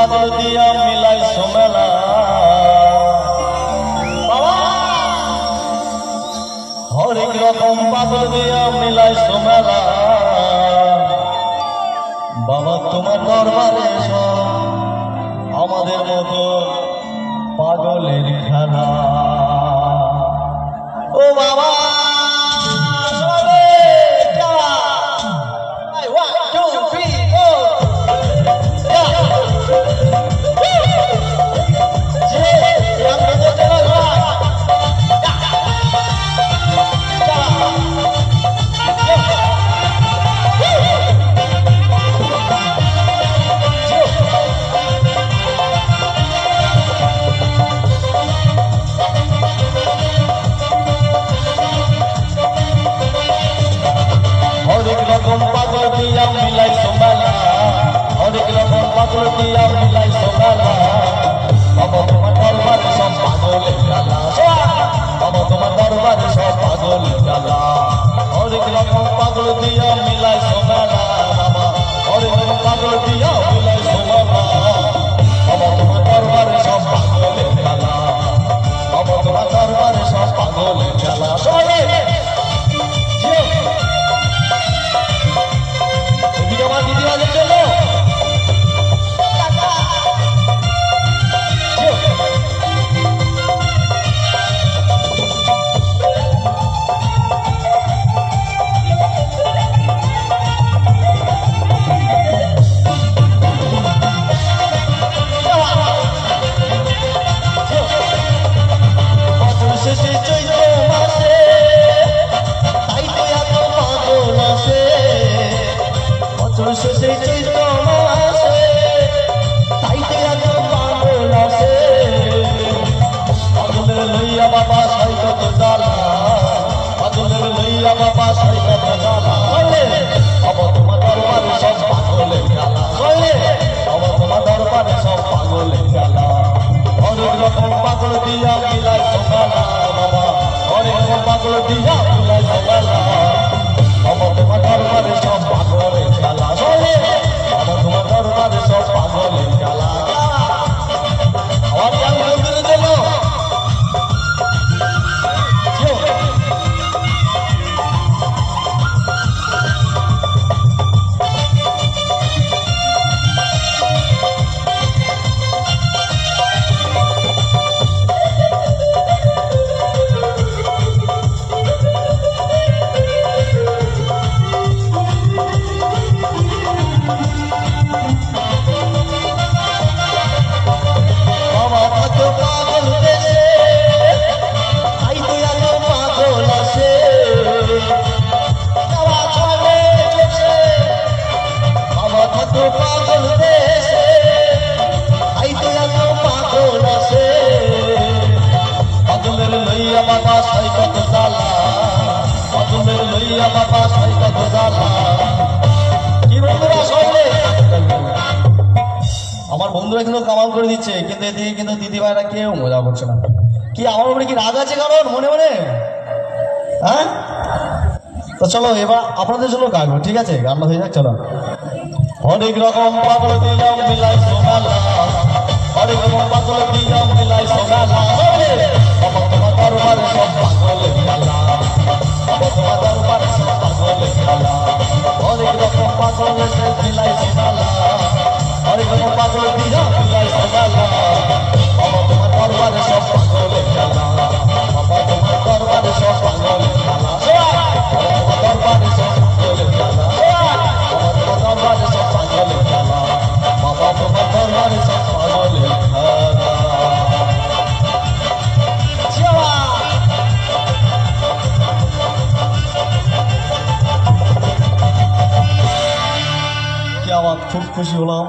পাগল দিয়া মিলাই সোমেলা হরেক রকম পাগল দিয়া মিলাই সোমেলা বাবা তোমার দরবারে আমাদের মতো পাগলের খেলা ও বাবা পাগল দিয়া মিলাই সোমেলা অনেক রকম পাগল দিয়া মিলাই সোমেলা বাবা তোমার দরবারে সব পাগলের খেলা বাবা তোমার দরবারে সব পাগলের খেলা অনেক রকম পাগল দিয়া মিলাই সোমেলা বাবা অনেক রকম পাগল দিয়া মিলাই সোমেলা বাবা তোমার দরবারে সব পাগলের খেলা বাবা তোমার দরবারে সব পাগলের খেলা দিদিমাদের জন্য শেষে চৈত্র মাসে তাই তো এত পাগল আছে শেষে চৈত্র মাসে তাই তো এত পাগল আছে পাগলের লইয়া বাবা সৈকত জ্বালা পাগলের লইয়া বাবা সৈকত জ্বালা বাবা তোমার দরবারে সব পাগলের খেলা বাবা তোমার দরবারে সব পাগলের খেলা অনেক রকম পাগল দিয়া মিলাই সোমেলা বাবা অনেক রকম পাগল দিয়া মিলাই সোমেলা বাবা তোমার দরবারে সব পাগলের খেলা বাবা তোমার দরবারে সব পাগলের খেলা আমার গান বন্ধুদের জন্য পাগল দেশে আই তো এত পাগল আছে পাগলের লইয়া বাবা সৈকত জ্বালা পাগলের লইয়া বাবা সৈকত জ্বালা কি বন্ধুরা সবাই আমার বন্ধুরা কিন্তু কামাল করে দিচ্ছে কিন্তু এদিকে কিন্তু দিদি ভাইরা কেউ মজা করছে না কি আমার উপরে কি রাগ আছে কারণ মনে মনে হ্যাঁ তো চলো এবার আপনাদের জন্য গাইবো ঠিক আছে গানটা হয়ে যাক চলো অনেক রকম পাগল দিয়া মিলাই সোমেলা অনেক রকম পাগল দিয়া মিলাই সোমেলা বাবা তোমার দরবারে সব পাগলের খেলা বাবা তোমার দরবারে সব পাগলের খেলা অনেক রকম পাগল মিলাই সোমেলা অনেক রকম পাগল দিয়া মিলাই সোমেলা বাবা তোমার দরবারে সব পাগলের খেলা বাবা তোমার দরবারে সব পাগলের খেলা বাবা তোমার দরবারে সব পাগলের খেলা বাবা তোমার দরবারে সব পাগলের খেলা বাবা তোমার দরবারে সব পাগলের খেলা কি আমার খুব খুশি হলাম।